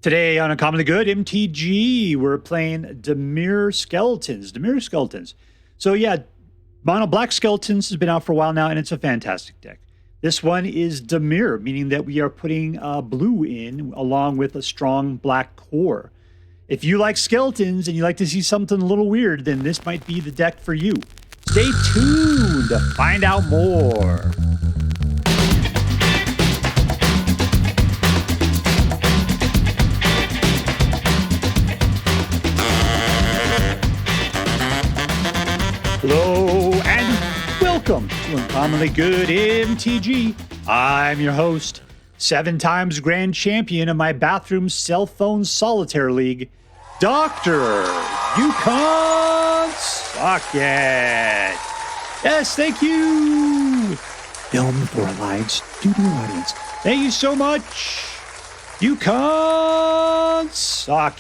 Today on Uncommonly Good MTG, we're playing Dimir Skeletons. So yeah, Mono Black Skeletons has been out for a while now, and it's a fantastic deck. This one is Dimir, meaning that we are putting blue in along with a strong black core. If you like skeletons and you like to see something a little weird, then this might be the deck for you. Stay tuned to find out more. Hello and welcome to Uncommonly Good MTG. I'm your host, 7 times grand champion of my bathroom cell phone solitaire league, Dr. Yukon Socket. Yes, thank you. Filmed for a live studio audience. Thank you so much, Yukon Socket.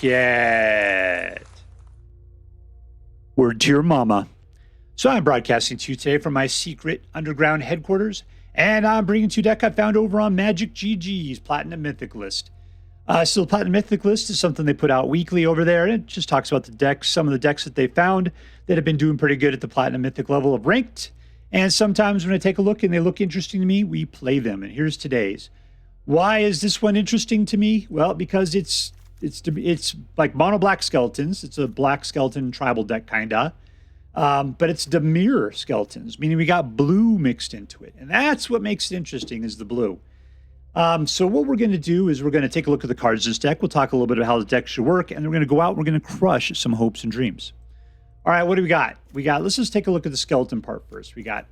Word to your mama. So I'm broadcasting to you today from my secret underground headquarters, and I'm bringing to you a deck I found over on Magic GG's Platinum Mythic list. So the Platinum Mythic list is something they put out weekly over there, and it just talks about the decks, some of the decks that they found that have been doing pretty good at the Platinum Mythic level of ranked. And sometimes when I take a look and they look interesting to me, we play them. And here's today's. Why is this one interesting to me? Well, because it's like mono black skeletons. It's a black skeleton tribal deck, kinda. But it's Dimir skeletons, meaning we got blue mixed into it. And that's what makes it interesting, is the blue. So what we're going to do is we're going to take a look at the cards in this deck. We'll talk a little bit about how the deck should work, and then we're going to go out and we're going to crush some hopes and dreams. All right, what do we got? Let's just take a look at the skeleton part first. We got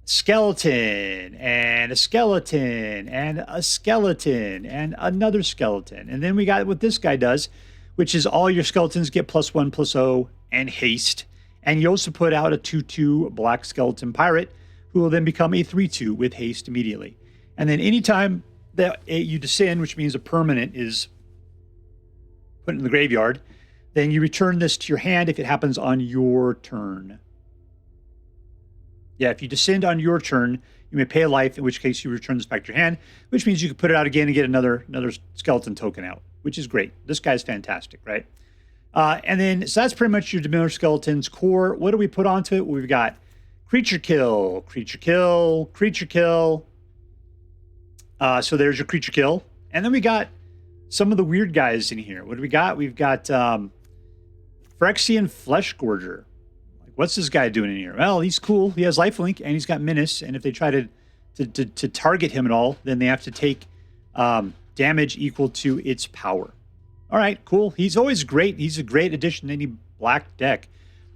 skeleton and a skeleton and a skeleton and another skeleton. And then we got what this guy does, which is all your skeletons get +1/+0 and haste. And you also put out a 2/2 black skeleton pirate who will then become a 3/2 with haste immediately. And then anytime that you descend, which means a permanent is put in the graveyard, then you return this to your hand if it happens on your turn. Yeah, if you descend on your turn, you may pay a life, in which case you return this back to your hand, which means you can put it out again and get another skeleton token out, which is great. This guy's fantastic, right? And then, so that's pretty much your Dimir Skeleton's core. What do we put onto it? Well, we've got creature kill, creature kill, creature kill. So there's your creature kill. And then we got some of the weird guys in here. What do we got? We've got Phyrexian Fleshgorger. Like, what's this guy doing in here? Well, he's cool. He has lifelink and he's got menace. And if they try to target him at all, then they have to take damage equal to its power. All right, cool. He's always great. He's a great addition to any black deck.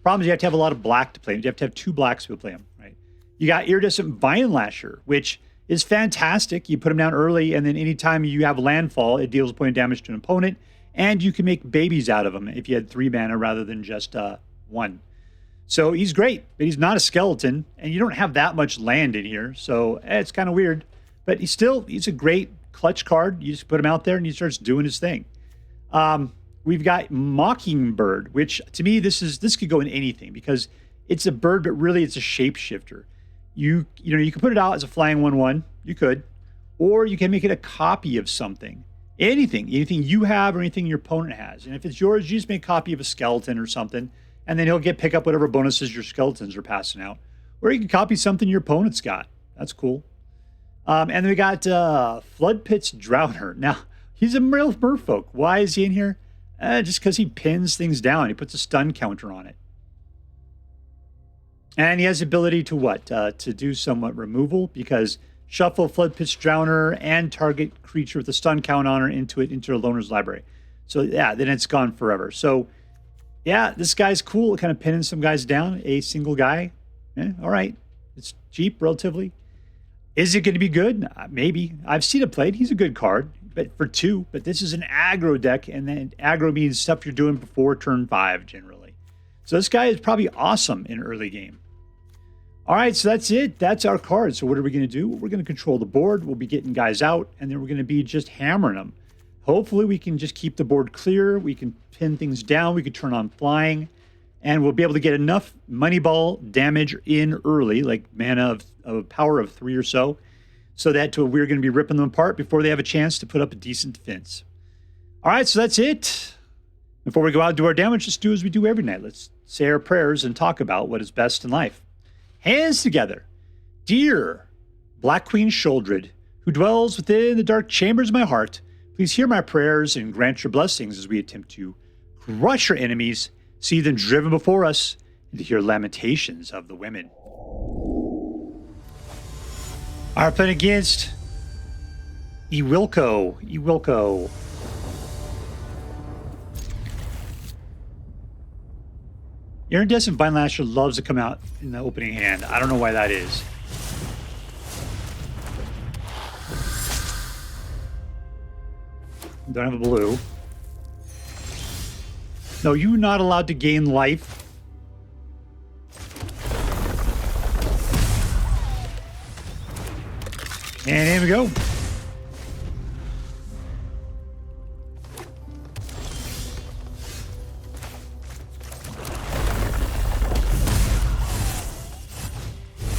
Problem is you have to have a lot of black to play him. You have to have 2 blacks to play him, right? You got Iridescent Vinelasher, which is fantastic. You put him down early, and then anytime you have landfall, it deals a point of damage to an opponent, and you can make babies out of him if you had 3 mana rather than just 1. So he's great, but he's not a skeleton, and you don't have that much land in here, so it's kind of weird. But he's a great clutch card. You just put him out there, and he starts doing his thing. We've got Mockingbird, which to me, this could go in anything because it's a bird, but really it's a shapeshifter. You can put it out as a flying 1/1, you could, or you can make it a copy of something, anything you have or anything your opponent has. And if it's yours, you just make a copy of a skeleton or something, and then he'll pick up whatever bonuses your skeletons are passing out. Or you can copy something your opponent's got. That's cool. And then we got, Floodpits Drowner. Now, he's a real merfolk. Why is he in here? Just because he pins things down. He puts a stun counter on it. And he has the ability to what? To do somewhat removal, because shuffle Floodpits Drowner and target creature with a stun count on her into a loner's library. So yeah, then it's gone forever. So yeah, this guy's cool. Kind of pinning some guys down. A single guy. All right. It's cheap, relatively. Is it going to be good? Maybe. I've seen it played. He's a good card. But for 2, but this is an aggro deck, and then aggro means stuff you're doing before turn 5 generally. So this guy is probably awesome in early game. All right, so that's it. That's our card. So what are we going to do? We're going to control the board. We'll be getting guys out, and then we're going to be just hammering them. Hopefully we can just keep the board clear. We can pin things down. We can turn on flying, and we'll be able to get enough money ball damage in early, like mana of power of 3 or so that we're going to be ripping them apart before they have a chance to put up a decent defense. All right, so that's it. Before we go out and do our damage, let's do as we do every night. Let's say our prayers and talk about what is best in life. Hands together. Dear Black Queen Sholdred, who dwells within the dark chambers of my heart, please hear my prayers and grant your blessings as we attempt to crush our enemies, see them driven before us, and to hear lamentations of the women. Our playing against Ewilko. Iridescent Vinelasher loves to come out in the opening hand. I don't know why that is. Don't have a blue. No, you're not allowed to gain life. And here we go.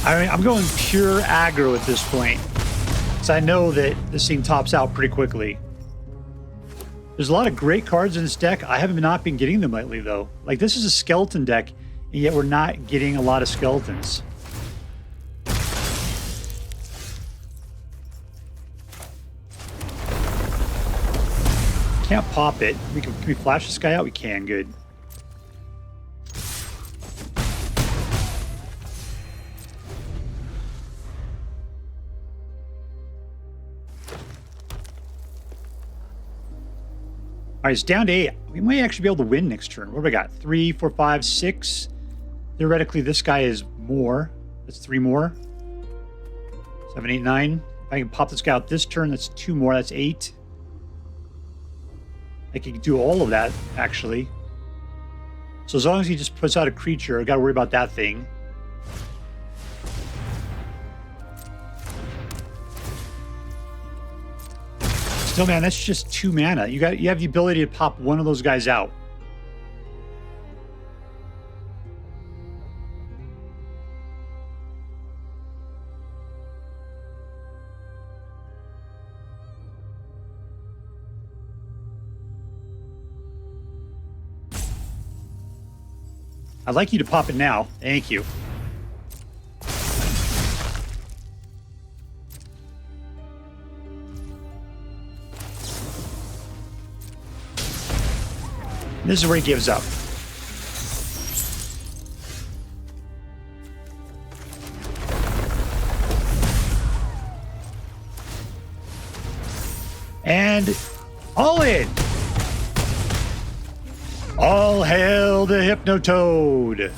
I mean, I'm going pure aggro at this point, because I know that this thing tops out pretty quickly. There's a lot of great cards in this deck. I haven't not been getting them lately, though. Like, this is a skeleton deck, and yet we're not getting a lot of skeletons. Can't pop it. Can we flash this guy out? We can. Good. All right, it's down to 8. We might actually be able to win next turn. What do we got? 3, 4, 5, 6. Theoretically, this guy is more. That's 3 more. 7, 8, 9. If I can pop this guy out this turn, that's 2 more. That's 8. I can do all of that, actually. So as long as he just puts out a creature, I got to worry about that thing. Still, man, that's just 2 mana. You have the ability to pop one of those guys out. I'd like you to pop it now. Thank you. This is where he gives up. And all in. All hail the Hypnotoad.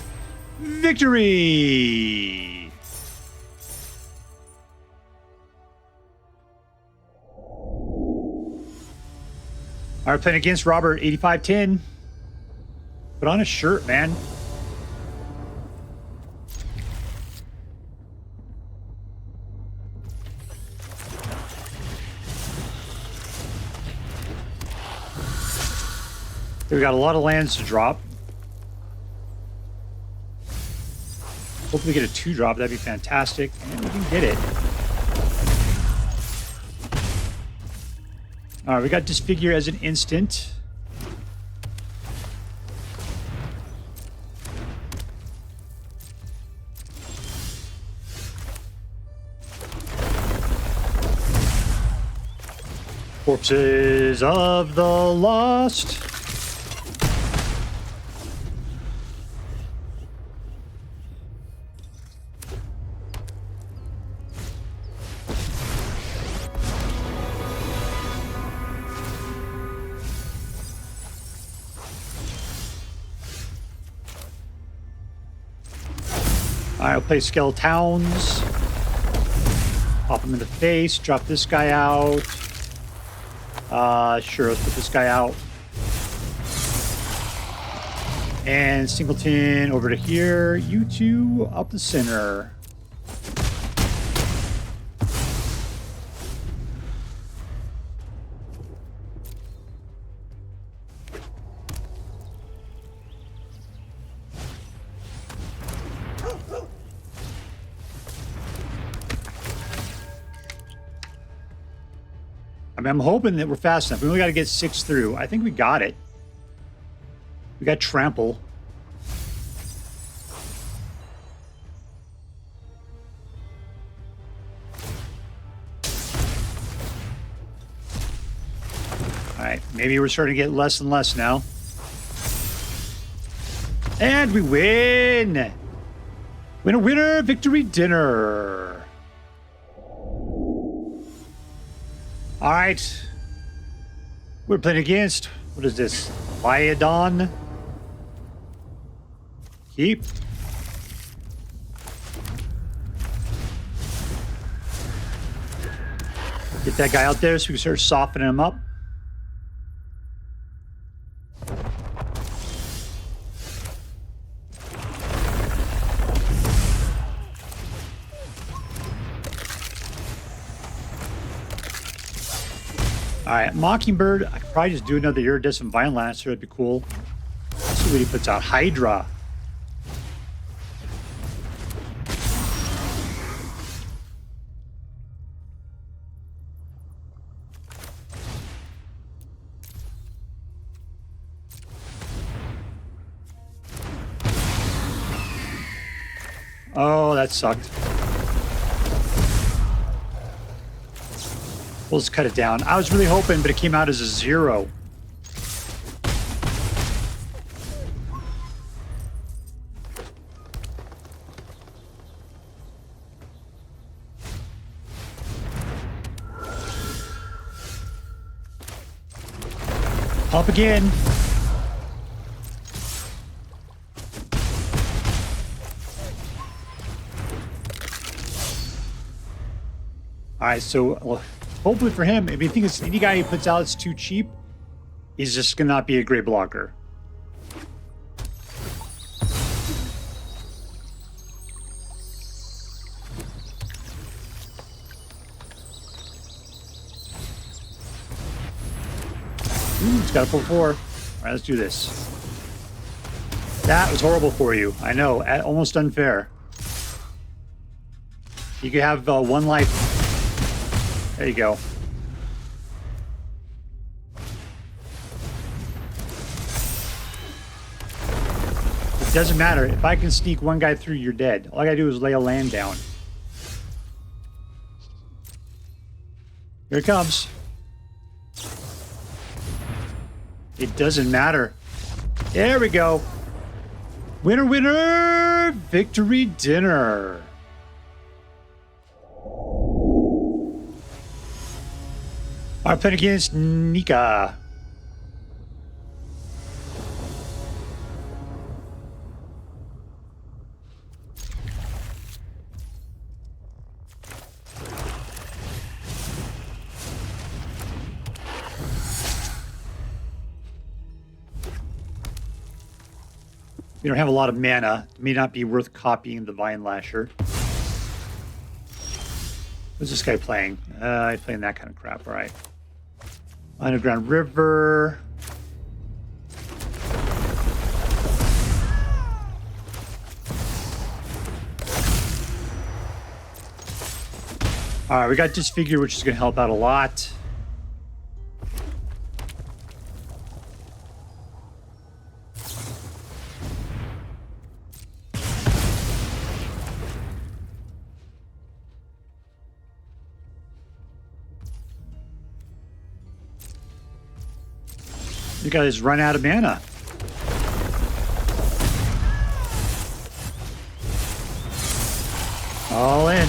Victory! All right, playing against Robert, 8510. Put on a shirt, man. We got a lot of lands to drop. Hopefully we get a 2-drop. That'd be fantastic. And we can get it. All right, we got Disfigure as an instant. Corpses of the Lost. I'll play Skeletons. Pop him in the face. Drop this guy out. Sure, let's put this guy out. And Singleton over to here. You two up the center. I'm hoping that we're fast enough. We only got to get 6 through. I think we got it. We got Trample. All right, maybe we're starting to get less and less now. And we win! Winner, winner, victory dinner. All right. We're playing against, what is this? LIADON. Keep. Get that guy out there so we can start softening him up. All right, Mockingbird. I could probably just do another Iridescent Vinelasher. That'd be cool. Let's see what he puts out. Hydra. Oh, that sucked. We'll just cut it down. I was really hoping, but it came out as a 0. Up again. All right, so well, hopefully for him, if you think it's any guy he puts out that's too cheap, he's just gonna not be a great blocker. Ooh, it's got a full 4. All right, let's do this. That was horrible for you. I know, almost unfair. You could have 1 life. There you go. It doesn't matter. If I can sneak 1 guy through, you're dead. All I gotta do is lay a land down. Here it comes. It doesn't matter. There we go. Winner, winner, victory dinner. All right, playing against Nika. We don't have a lot of mana. It may not be worth copying the Vinelasher. What's this guy playing? He's playing that kind of crap. All right. Underground River. All right, we got Disfigure, which is going to help out a lot. You guys run out of mana. All in.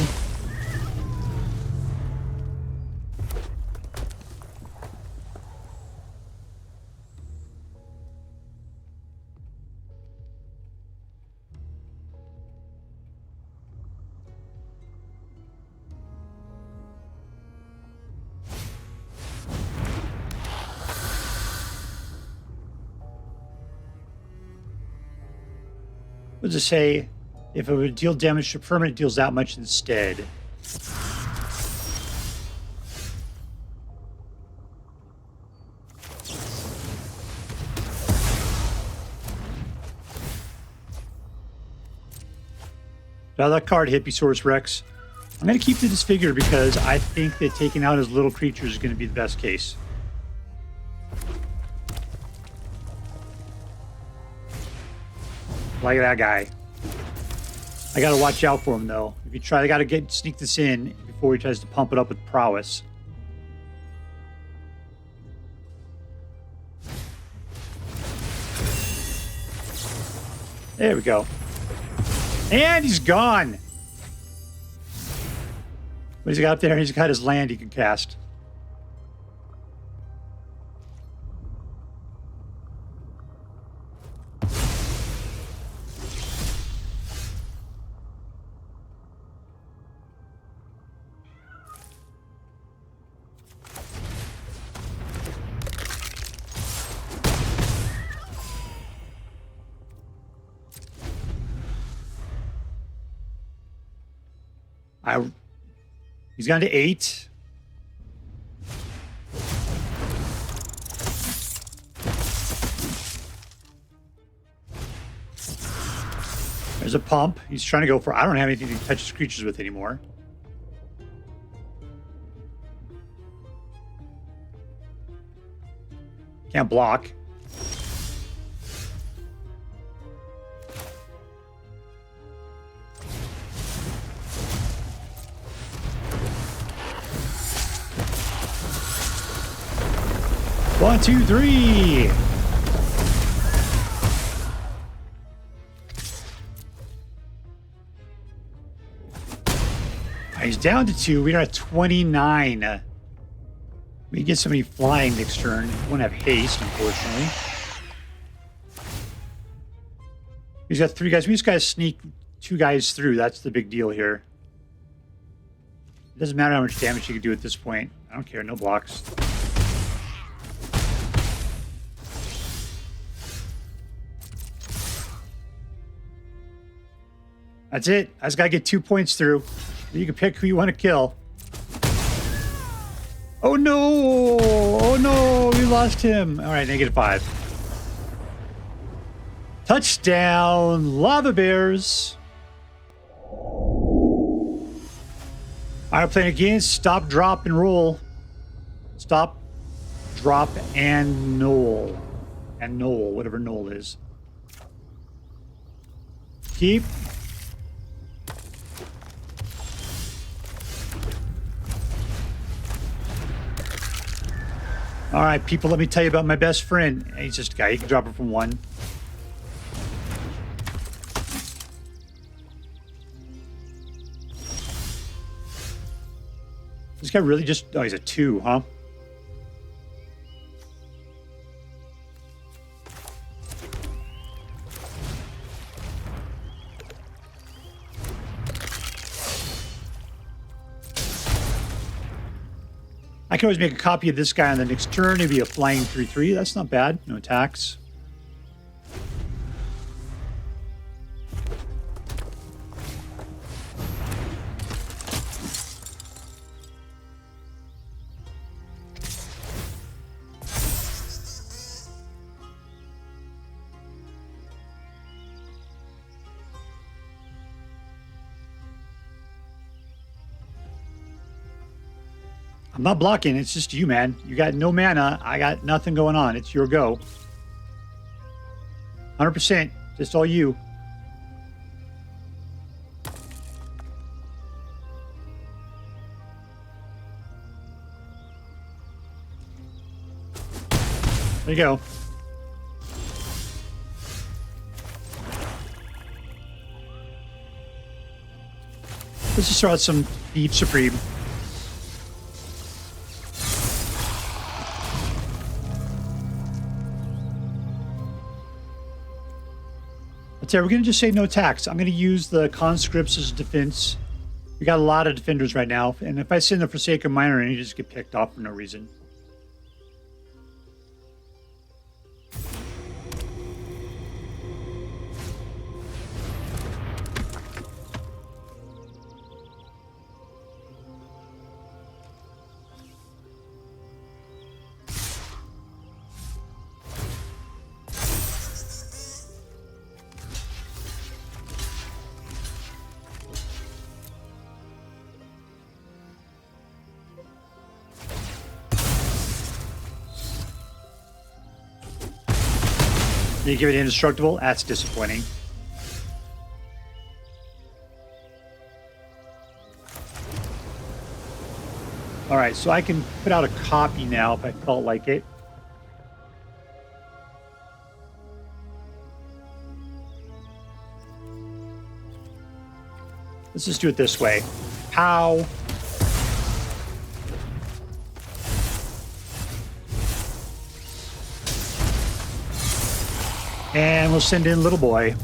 What does it say? If it would deal damage to permanent, it deals that much instead. Now that card hit Source Rex. I'm going to keep the Disfigure because I think that taking out his little creatures is going to be the best case. Like that guy. I got to watch out for him, though. If you try, I got to sneak this in before he tries to pump it up with prowess. There we go. And he's gone. What he's got up there, he's got his land he can cast. He's gone to 8. There's a pump. He's trying to go for... I don't have anything to touch his creatures with anymore. Can't block. One, two, three. He's down to 2. We're at 29. We get somebody flying next turn. We won't have haste, unfortunately. He's got 3 guys. We just got to sneak 2 guys through. That's the big deal here. It doesn't matter how much damage you can do at this point. I don't care. No blocks. That's it. I just got to get 2 points through. You can pick who you want to kill. Oh no! Oh no! We lost him. All right, -5. Touchdown, Lava Bears. All right, playing again. Stop, drop, and roll. Stop, drop, and knoll. And knoll, whatever knoll is. Keep. All right, people, let me tell you about my best friend. He's just a guy. He can drop it from 1. This guy really just... Oh, he's a 2, huh? I can always make a copy of this guy on the next turn. It'd be a flying 3/3. That's not bad. No attacks. I'm not blocking. It's just you, man. You got no mana. I got nothing going on. It's your go. 100%. Just all you. There you go. Let's just throw out some Beef Supreme. We're going to just say no attacks. I'm going to use the conscripts as defense. We got a lot of defenders right now. And if I send the Forsaken Miner in, you just get picked off for no reason. You give it indestructible? That's disappointing. Alright, so I can put out a copy now if I felt like it. Let's just do it this way. Pow. And we'll send in Little Boy.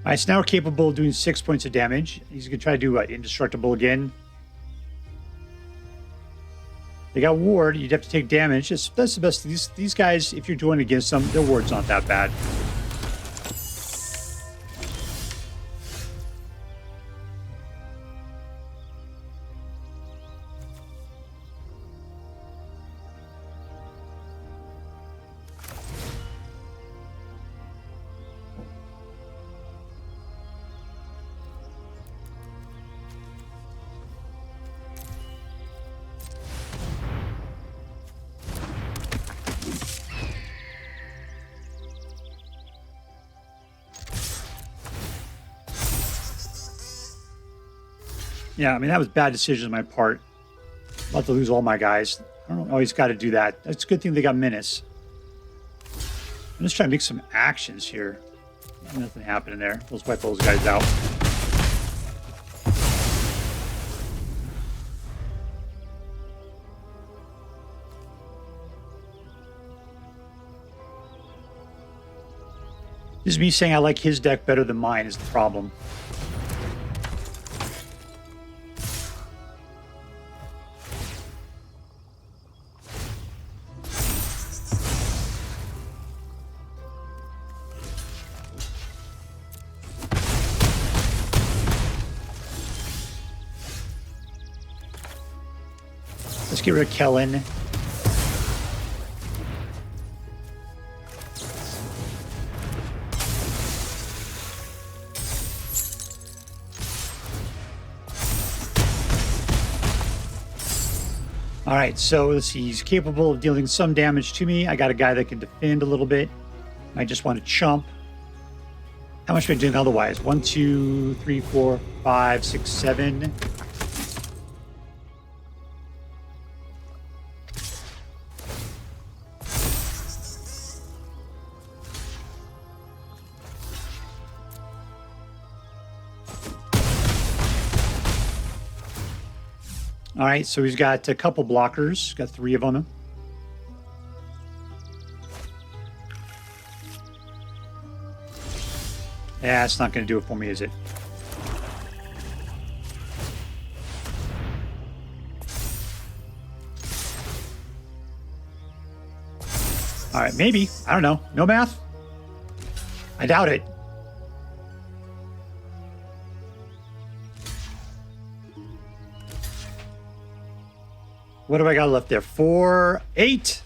Alright, so now we're capable of doing 6 points of damage. He's going to try to do what? Indestructible again. They got ward. You'd have to take damage. That's the best. These guys, if you're doing against them, their ward's not that bad. Yeah, I mean, that was bad decision on my part. About to lose all my guys. I don't always got to do that. It's a good thing they got Menace. I'm just trying to make some actions here. Nothing happening there. Let's wipe those guys out. This is me saying I like his deck better than mine is the problem. Let's get rid of Kellen. All right, so let's see. He's capable of dealing some damage to me. I got a guy that can defend a little bit. I just want to chump. How much am I doing otherwise? 1, 2, 3, 4, 5, 6, 7. All right, so he's got a couple blockers. Got 3 of them. Yeah, it's not going to do it for me, is it? All right, maybe. I don't know. No math? I doubt it. What do I got left there? 4, 8.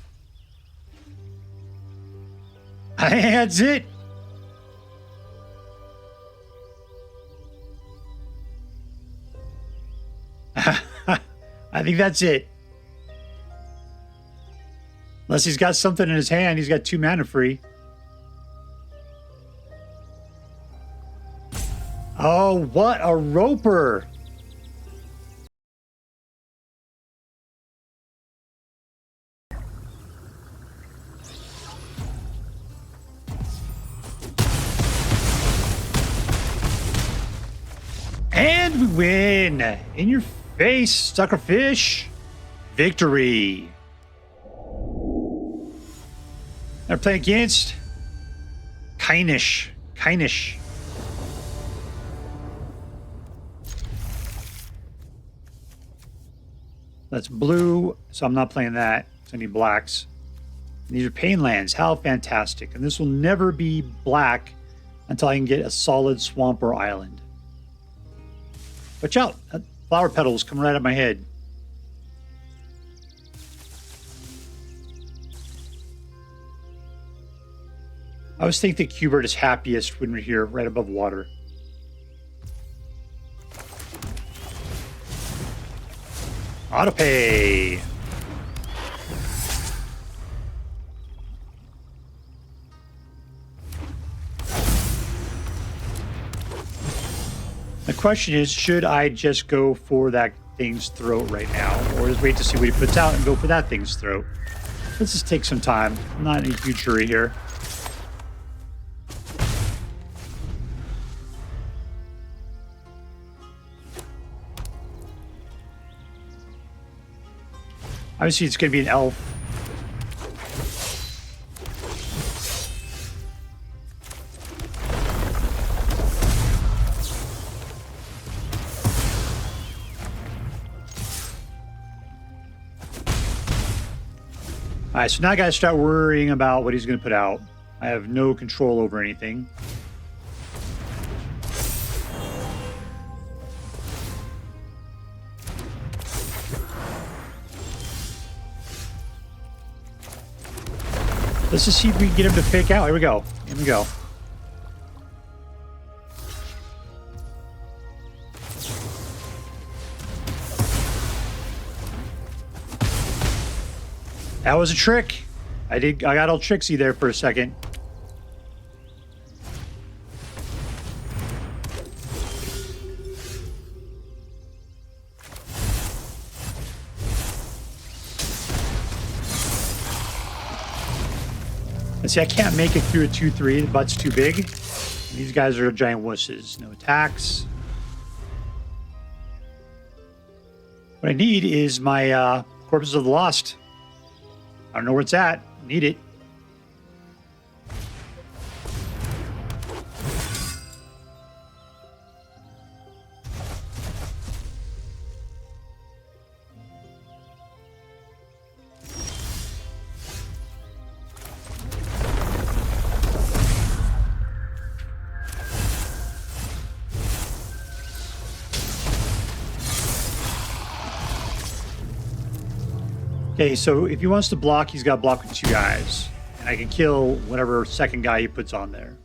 That's it. I think that's it. Unless he's got something in his hand. He's got 2 mana free. Oh, what a roper. And we win! In your face, suckerfish! Victory! They're playing against Keinish. Keinish. That's blue, so I'm not playing that. So I need blacks. And these are pain lands. How fantastic. And this will never be black until I can get a solid swamp or island. Watch out! That flower petals come right out of my head. I always think that Qbert is happiest when we're here, right above water. Autopay! question is, should I just go for that thing's throat right now, or just wait to see what he puts out and go for that thing's throat? Let's just take some time. I'm not in a huge hurry here. Obviously, it's going to be an elf. All right, so now I got to start worrying about what he's going to put out. I have no control over anything. Let's just see if we can get him to fake out. Here we go. Here we go. That was a trick. I got all tricksy there for a second. And see, I can't make it through a 2-3. The butt's too big. And these guys are giant wusses. No attacks. What I need is my Corpses of the Lost. I don't know where it's at. Need it. Okay, so if he wants to block, he's got to block with 2 guys. And I can kill whatever second guy he puts on there.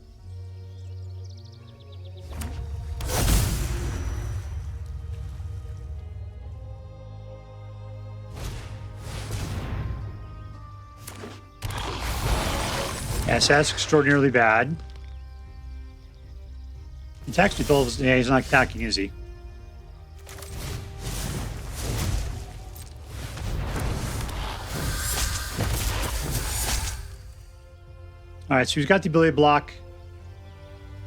Yes, that's extraordinarily bad. He attacks with all of his... Yeah, he's not attacking, is he? All right, so he's got the ability to block.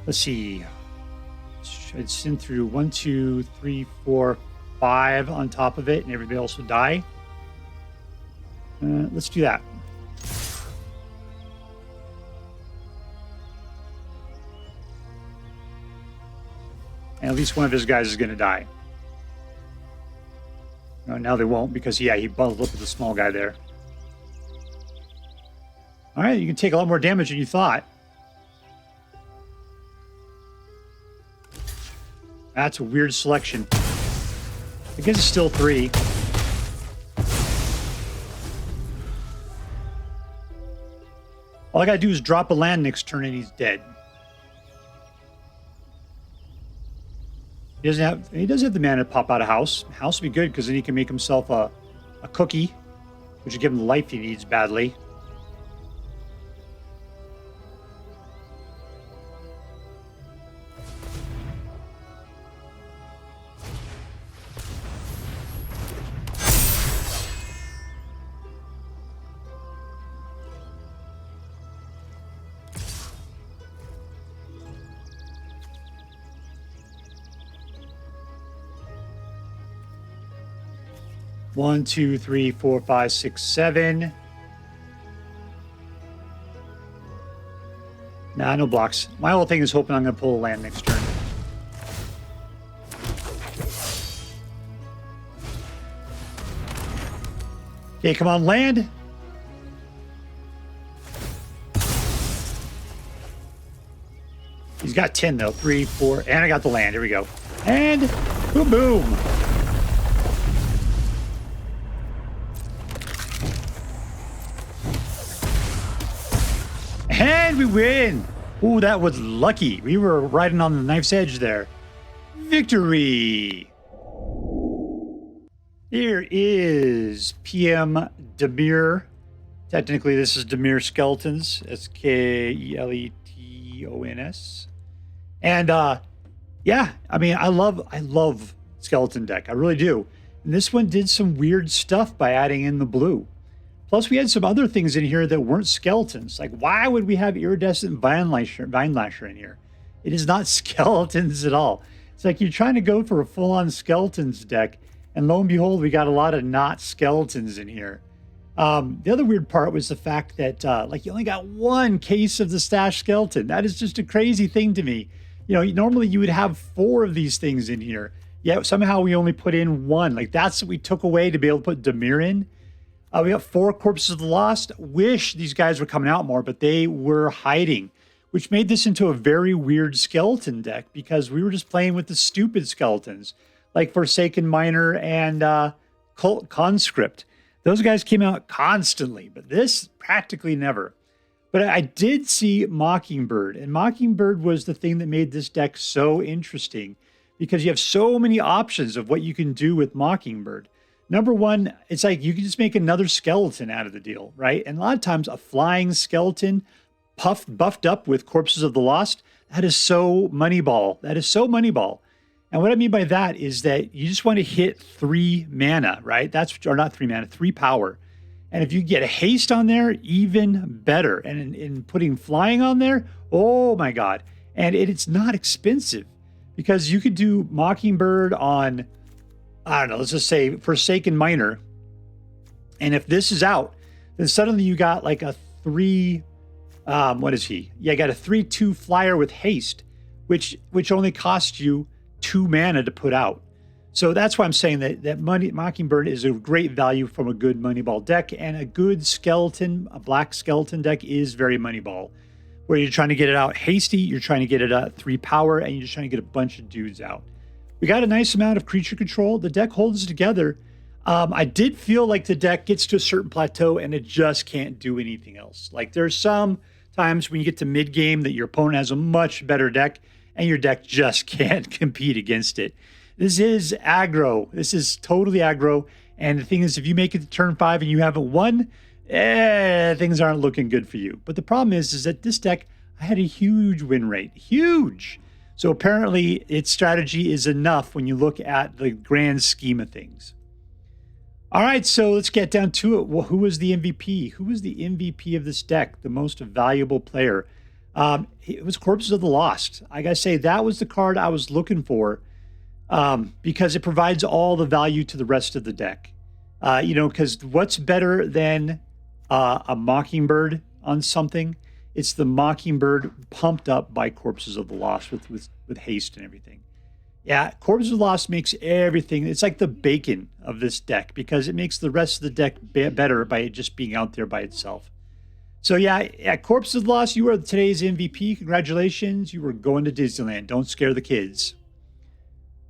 Let's see. I'd send through 1, 2, 3, 4, 5 on top of it, and everybody else would die. Let's do that. And at least one of his guys is going to die. No, now they won't because, yeah, he bundled up with the small guy there. All right, you can take a lot more damage than you thought. That's a weird selection. I guess it's still 3. All I gotta do is drop a land next turn and he's dead. He does have the mana to pop out a house. House would be good because then he can make himself a cookie, which would give him the life he needs badly. One, 2, 3, 4, 5, 6, 7. Nah, no blocks. My whole thing is hoping I'm going to pull a land next turn. Okay, come on, land. He's got 10, though. 3, 4, and I got the land. Here we go. And boom, boom. And we win! Ooh, that was lucky. We were riding on the knife's edge there. Victory! Here is PM Dimir. Technically, this is Dimir Skeletons. S-K-E-L-E-T-O-N-S. And Yeah, I mean, I love skeleton deck. I really do. And this one did some weird stuff by adding in the blue. Plus, we had some other things in here that weren't skeletons. Like, why would we have Iridescent Vinelasher in here? It is not skeletons at all. It's like you're trying to go for a full-on skeletons deck, and lo and behold, we got a lot of not skeletons in here. The other weird part was the fact that, like, you only got one case of the stash skeleton. That is just a crazy thing to me. You know, normally you would have 4 of these things in here. Yet somehow we only put in 1. Like, that's what we took away to be able to put Dimir in. We got 4 Corpses of the Lost. Wish these guys were coming out more, but they were hiding, which made this into a very weird skeleton deck because we were just playing with the stupid skeletons, like Forsaken Miner and Cult Conscript. Those guys came out constantly, but this practically never. But I did see Mockingbird, and Mockingbird was the thing that made this deck so interesting because you have so many options of what you can do with Mockingbird. Number one, it's like you can just make another skeleton out of the deal, right? And a lot of times a flying skeleton buffed up with Corpses of the Lost, that is so Moneyball. That is so Moneyball. And what I mean by that is that you just want to hit 3 mana, right? Or not 3 mana, 3 power. And if you get a haste on there, even better. And in putting flying on there, oh my God. And it's not expensive because you could do Mockingbird on, I don't know, let's just say Forsaken Miner. And if this is out, then suddenly you got like a 3, what is he? Yeah, I got a 3/2 flyer with haste, which only costs you 2 mana to put out. So that's why I'm saying that Mockingbird is a great value from a good Moneyball deck, and a good skeleton, a black skeleton deck is very Moneyball, where you're trying to get it out hasty, you're trying to get it at 3 power, and you're just trying to get a bunch of dudes out. We got a nice amount of creature control. The deck holds together. I did feel like the deck gets to a certain plateau and it just can't do anything else. Like there's some times when you get to mid game that your opponent has a much better deck and your deck just can't compete against it. This is aggro. This is totally aggro. And the thing is, if you make it to turn 5 and you haven't won, things aren't looking good for you. But the problem is that this deck, I had a huge win rate. Huge. So apparently its strategy is enough when you look at the grand scheme of things. All right, so let's get down to it. Well, who was the MVP? Who was the MVP of this deck, the most valuable player? It was Corpses of the Lost. I gotta say, that was the card I was looking for because it provides all the value to the rest of the deck. Because what's better than a Mockingbird on something? It's the Mockingbird pumped up by Corpses of the Lost with haste and everything. Yeah, Corpses of the Lost makes everything. It's like the bacon of this deck because it makes the rest of the deck better by it just being out there by itself. So yeah, Corpses of the Lost, you are today's MVP. Congratulations. You were going to Disneyland. Don't scare the kids.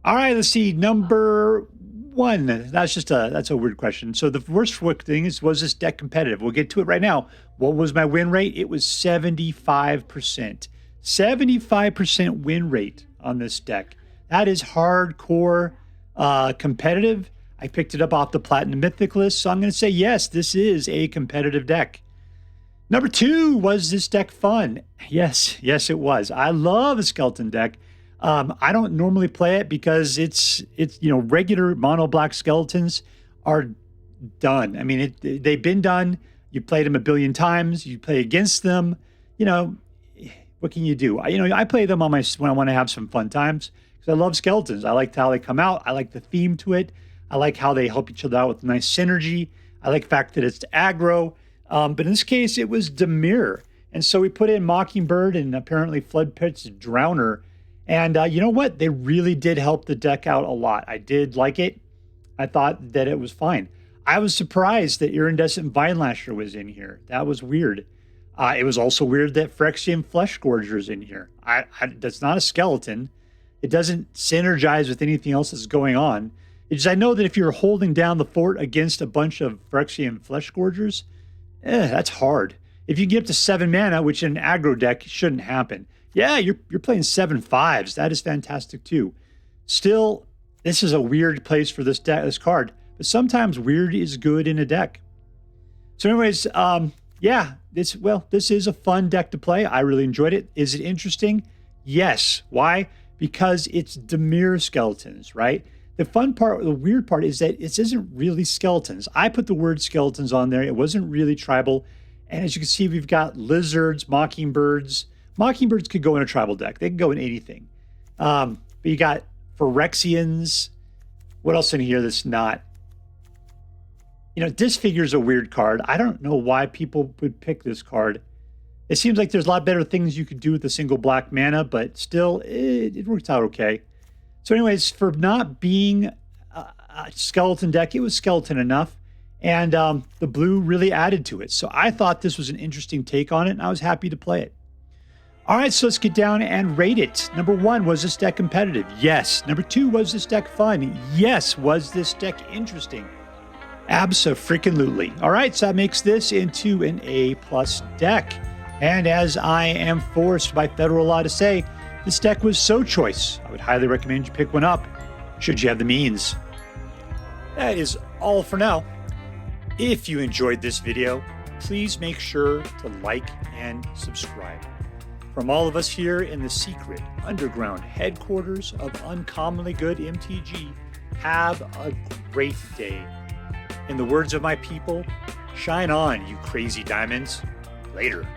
All right, let's see. Number 1. That's a weird question. So the worst thing is, was this deck competitive? We'll get to it right now. What was my win rate? It was 75%. 75% win rate on this deck. That is hardcore competitive. I picked it up off the Platinum Mythic list, so I'm going to say yes, this is a competitive deck. Number 2, was this deck fun? Yes, it was. I love a skeleton deck. I don't normally play it because it's regular mono black skeletons are done. I mean, they've been done. You played them a billion times. You play against them. What can you do? I play them on when I want to have some fun times because I love skeletons. I like how they come out. I like the theme to it. I like how they help each other out with nice synergy. I like the fact that it's aggro. But in this case, it was Dimir. And so we put in Mockingbird and apparently Floodpits Drowner. And you know what? They really did help the deck out a lot. I did like it. I thought that it was fine. I was surprised that Iridescent Vinelasher was in here. That was weird. It was also weird that Phyrexian Fleshgorger is in here. That's not a skeleton. It doesn't synergize with anything else that's going on. It's just, I know that if you're holding down the fort against a bunch of Phyrexian Fleshgorgers, that's hard. If you get up to 7 mana, which in an aggro deck shouldn't happen. Yeah, you're playing 7/5s. That is fantastic too. Still, this is a weird place for this card, but sometimes weird is good in a deck. So anyways, this is a fun deck to play. I really enjoyed it. Is it interesting? Yes. Why? because it's Dimir skeletons, right? The fun part, the weird part is that it isn't really skeletons. I put the word skeletons on there. It wasn't really tribal. And as you can see, we've got lizards, mockingbirds. Mockingbirds could go in a tribal deck. They can go in anything. But you got Phyrexians. What else in here that's not? You know, Disfigure is a weird card. I don't know why people would pick this card. It seems like there's a lot better things you could do with a single black mana, but still, it works out okay. So anyways, for not being a skeleton deck, it was skeleton enough. And the blue really added to it. So I thought this was an interesting take on it, and I was happy to play it. All right, so let's get down and rate it. Number 1, was this deck competitive? Yes. Number 2, was this deck fun? Yes. Was this deck interesting? Abso-freaking-lutely. All right, so that makes this into an A+ deck. And as I am forced by federal law to say, this deck was so choice. I would highly recommend you pick one up, should you have the means. That is all for now. If you enjoyed this video, please make sure to like and subscribe. From all of us here in the secret underground headquarters of Uncommonly Good MTG, have a great day. In the words of my people, shine on, you crazy diamonds. Later.